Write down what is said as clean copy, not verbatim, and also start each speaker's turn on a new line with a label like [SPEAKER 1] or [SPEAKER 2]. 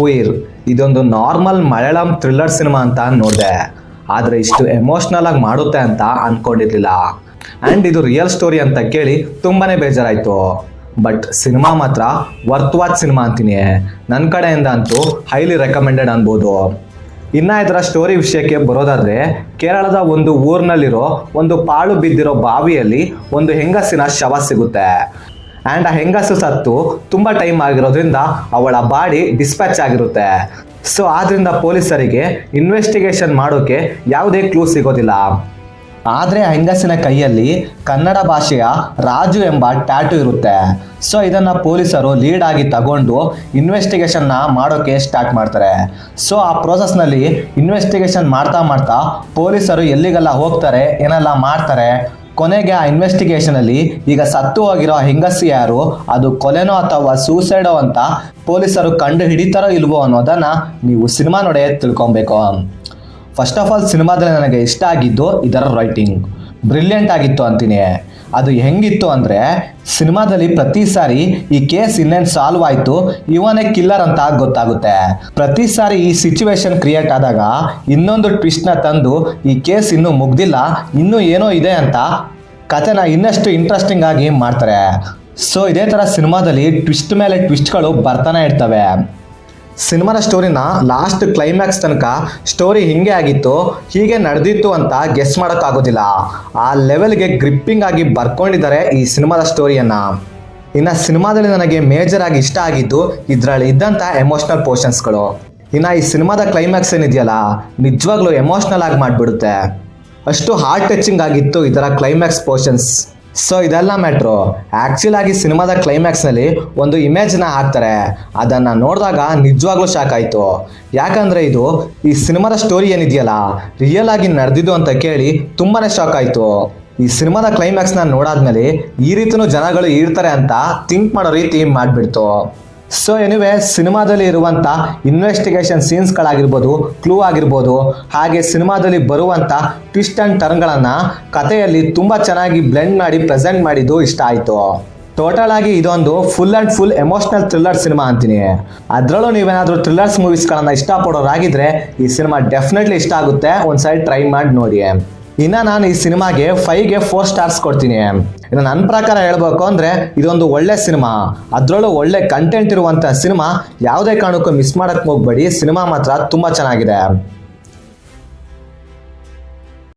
[SPEAKER 1] ಉಯಿರ್ ಇದೊಂದು normal Malayalam thriller cinema ಅಂತ ನೋಡಿದೆ, ಆದರೆ ಇಷ್ಟು ಎಮೋಷ್ನಲ್ ಆಗಿ ಮಾಡುತ್ತೆ ಅಂತ ಅಂದ್ಕೊಂಡಿರ್ಲಿಲ್ಲ. ಆ್ಯಂಡ್ ಇದು ರಿಯಲ್ ಸ್ಟೋರಿ ಅಂತ ಕೇಳಿ ತುಂಬಾನೇ ಬೇಜಾರಾಯಿತು. ಬಟ್ ಸಿನಿಮಾ ಮಾತ್ರ ವರ್ತ್ ವಾಚ್ ಸಿನಿಮಾ ಅಂತೀನಿ. ನನ್ನ ಕಡೆಯಿಂದ ಅಂತೂ ಹೈಲಿ ರೆಕಮೆಂಡೆಡ್ ಅನ್ಬೋದು. ಇನ್ನು ಇದರ ಸ್ಟೋರಿ ವಿಷಯಕ್ಕೆ ಬರೋದಾದರೆ, ಕೇರಳದ ಒಂದು ಊರಿನಲ್ಲಿರೋ ಒಂದು ಪಾಳು ಬಿದ್ದಿರೋ ಬಾವಿಯಲ್ಲಿ ಒಂದು ಹೆಂಗಸಿನ ಶವ ಸಿಗುತ್ತೆ. ಆ್ಯಂಡ್ ಆ ಹೆಂಗಸು ಸತ್ತು ತುಂಬ ಟೈಮ್ ಆಗಿರೋದ್ರಿಂದ ಅವಳ ಬಾಡಿ ಡಿಸ್ಪ್ಯಾಚ್ ಆಗಿರುತ್ತೆ. ಸೊ ಆದ್ದರಿಂದ ಪೊಲೀಸರಿಗೆ ಇನ್ವೆಸ್ಟಿಗೇಷನ್ ಮಾಡೋಕ್ಕೆ ಯಾವುದೇ ಕ್ಲೂ ಸಿಗೋದಿಲ್ಲ. ಆದರೆ ಆ ಹೆಂಗಸಿನ ಕೈಯಲ್ಲಿ ಕನ್ನಡ ಭಾಷೆಯ ರಾಜು ಎಂಬ ಟ್ಯಾಟೂ ಇರುತ್ತೆ. ಸೊ ಇದನ್ನು ಪೊಲೀಸರು ಲೀಡ್ ಆಗಿ ತಗೊಂಡು ಇನ್ವೆಸ್ಟಿಗೇಷನ್ನ ಮಾಡೋಕ್ಕೆ ಸ್ಟಾರ್ಟ್ ಮಾಡ್ತಾರೆ. ಸೊ ಆ ಪ್ರೋಸೆಸ್ನಲ್ಲಿ ಇನ್ವೆಸ್ಟಿಗೇಷನ್ ಮಾಡ್ತಾ ಪೊಲೀಸರು ಎಲ್ಲಿಗೆಲ್ಲ ಹೋಗ್ತಾರೆ, ಏನೆಲ್ಲ ಮಾಡ್ತಾರೆ, ಕೊನೆಗೆ ಆ ಇನ್ವೆಸ್ಟಿಗೇಷನಲ್ಲಿ ಈಗ ಸತ್ತು ಹೋಗಿರೋ ಹೆಂಗಸಿ ಯಾರು, ಅದು ಕೊಲೆನೋ ಅಥವಾ ಸೂಸೈಡೋ ಅಂತ ಪೊಲೀಸರು ಕಂಡು ಹಿಡಿತಾರೋ ಇಲ್ವೋ ಅನ್ನೋದನ್ನು ನೀವು ಸಿನಿಮಾ ನೋಡೇ ತಿಳ್ಕೊಬೇಕು. ಫಸ್ಟ್ ಆಫ್ ಆಲ್ ಸಿನಿಮಾದಲ್ಲಿ ನನಗೆ ಇಷ್ಟ ಆಗಿದ್ದು ಇದರ ರೈಟಿಂಗ್ ಬ್ರಿಲಿಯಂಟ್ ಆಗಿತ್ತು ಅಂತೀನಿ. ಅದು ಹೆಂಗಿತ್ತು ಅಂದರೆ, ಸಿನಿಮಾದಲ್ಲಿ ಪ್ರತಿ ಸಾರಿ ಈ ಕೇಸ್ ಇನ್ನೇನು ಸಾಲ್ವ್ ಆಯಿತು, ಇವನೇ ಕಿಲ್ಲರ್ ಅಂತ ಗೊತ್ತಾಗುತ್ತೆ. ಪ್ರತಿ ಸಾರಿ ಈ ಸಿಚುವೇಶನ್ ಕ್ರಿಯೇಟ್ ಆದಾಗ ಇನ್ನೊಂದು ಟ್ವಿಸ್ಟ್ನ ತಂದು ಈ ಕೇಸ್ ಇನ್ನೂ ಮುಗ್ದಿಲ್ಲ, ಇನ್ನೂ ಏನೋ ಇದೆ ಅಂತ ಕಥೆನ ಇನ್ನಷ್ಟು ಇಂಟ್ರೆಸ್ಟಿಂಗ್ ಆಗಿ ಮಾಡ್ತಾರೆ. ಸೊ ಇದೇ ಥರ ಸಿನಿಮಾದಲ್ಲಿ ಟ್ವಿಸ್ಟ್ ಮೇಲೆ ಟ್ವಿಸ್ಟ್ಗಳು ಬರ್ತಾನೆ ಇರ್ತವೆ. ಸಿನಿಮಾದ ಸ್ಟೋರಿನ ಲಾಸ್ಟ್ ಕ್ಲೈಮ್ಯಾಕ್ಸ್ ತನಕ ಸ್ಟೋರಿ ಹಿಂಗೆ ಆಗಿತ್ತು, ಹೀಗೆ ನಡೆದಿತ್ತು ಅಂತ ಗೆಸ್ ಮಾಡೋಕ್ಕಾಗೋದಿಲ್ಲ. ಆ ಲೆವೆಲ್ಗೆ ಗ್ರಿಪ್ಪಿಂಗ್ ಆಗಿ ಬರ್ಕೊಂಡಿದ್ದಾರೆ ಈ ಸಿನಿಮಾದ ಸ್ಟೋರಿಯನ್ನು. ಇನ್ನು ಸಿನಿಮಾದಲ್ಲಿ ನನಗೆ ಮೇಜರ್ ಆಗಿ ಇಷ್ಟ ಆಗಿದ್ದು ಇದರಲ್ಲಿ ಇದ್ದಂಥ ಎಮೋಷ್ನಲ್ ಪೋರ್ಷನ್ಸ್ಗಳು. ಇನ್ನು ಈ ಸಿನಿಮಾದ ಕ್ಲೈಮ್ಯಾಕ್ಸ್ ಏನಿದೆಯಲ್ಲ, ನಿಜವಾಗ್ಲೂ ಎಮೋಷ್ನಲ್ ಆಗಿ ಮಾಡಿಬಿಡುತ್ತೆ. ಅಷ್ಟು ಹಾರ್ಟ್ ಟಚಿಂಗ್ ಆಗಿತ್ತು ಇದರ ಕ್ಲೈಮ್ಯಾಕ್ಸ್ ಪೋರ್ಷನ್ಸ್. ಸೊ ಇದೆಲ್ಲ ಮ್ಯಾಟ್ರು. ಆ್ಯಕ್ಚುಲ್ ಆಗಿ ಸಿನಿಮಾದ ಕ್ಲೈಮ್ಯಾಕ್ಸ್ನಲ್ಲಿ ಒಂದು ಇಮೇಜ್ನ ಹಾಕ್ತಾರೆ. ಅದನ್ನು ನೋಡಿದಾಗ ನಿಜವಾಗ್ಲೂ ಶಾಕ್ ಆಯಿತು. ಯಾಕಂದರೆ ಇದು ಈ ಸಿನಿಮಾದ ಸ್ಟೋರಿ ಏನಿದೆಯಲ್ಲ ರಿಯಲ್ ಆಗಿ ನಡೆದಿದ್ದು ಅಂತ ಕೇಳಿ ತುಂಬಾ ಶಾಕ್ ಆಯಿತು. ಈ ಸಿನಿಮಾದ ಕ್ಲೈಮ್ಯಾಕ್ಸ್ನ ನೋಡಾದ್ಮೇಲೆ ಈ ರೀತಿಯೂ ಜನಗಳು ಇರ್ತಾರೆ ಅಂತ ಥಿಂಕ್ ಮಾಡೋ ರೀತಿ ಮಾಡಿಬಿಡ್ತು. ಸೊ ಎನಿವೆ, ಸಿನಿಮಾದಲ್ಲಿ ಇರುವಂಥ ಇನ್ವೆಸ್ಟಿಗೇಷನ್ ಸೀನ್ಸ್ಗಳಾಗಿರ್ಬೋದು, ಕ್ಲೂ ಆಗಿರ್ಬೋದು, ಹಾಗೆ ಸಿನಿಮಾದಲ್ಲಿ ಬರುವಂಥ ಟ್ವಿಸ್ಟ್ ಆ್ಯಂಡ್ ಟರ್ನ್ಗಳನ್ನು ಕಥೆಯಲ್ಲಿ ತುಂಬ ಚೆನ್ನಾಗಿ ಬ್ಲೆಂಡ್ ಮಾಡಿ ಪ್ರೆಸೆಂಟ್ ಮಾಡಿದ್ದು ಇಷ್ಟ ಆಯಿತು. ಟೋಟಲ್ ಆಗಿ ಇದೊಂದು full and full emotional thriller cinema ಅಂತೀನಿ. ಅದರಲ್ಲೂ ನೀವೇನಾದರೂ ಥ್ರಿಲ್ಲರ್ಸ್ ಮೂವೀಸ್ಗಳನ್ನು ಇಷ್ಟಪಡೋರಾಗಿದ್ದರೆ ಈ ಸಿನಿಮಾ ಡೆಫಿನೆಟ್ಲಿ ಇಷ್ಟ ಆಗುತ್ತೆ. ಒಂದು ಸೈಡ್ ಟ್ರೈ ಮಾಡಿ ನೋಡಿ. ಇನ್ನು ನಾನು ಈ ಸಿನಿಮಾಗೆ 5ಗೆ 4 ಸ್ಟಾರ್ಸ್ ಕೊಡ್ತೀನಿ. ಇನ್ನು ನನ್ನ ಪ್ರಕಾರ ಹೇಳಬೇಕು ಅಂದರೆ ಇದೊಂದು ಒಳ್ಳೆ ಸಿನಿಮಾ, ಅದರಲ್ಲೂ ಒಳ್ಳೆ ಕಂಟೆಂಟ್ ಇರುವಂಥ ಸಿನಿಮಾ. ಯಾವುದೇ ಕಾರಣಕ್ಕೂ ಮಿಸ್ ಮಾಡೋಕ್ಕೆ ಹೋಗಬೇಡಿ. ಸಿನಿಮಾ ಮಾತ್ರ ತುಂಬ ಚೆನ್ನಾಗಿದೆ.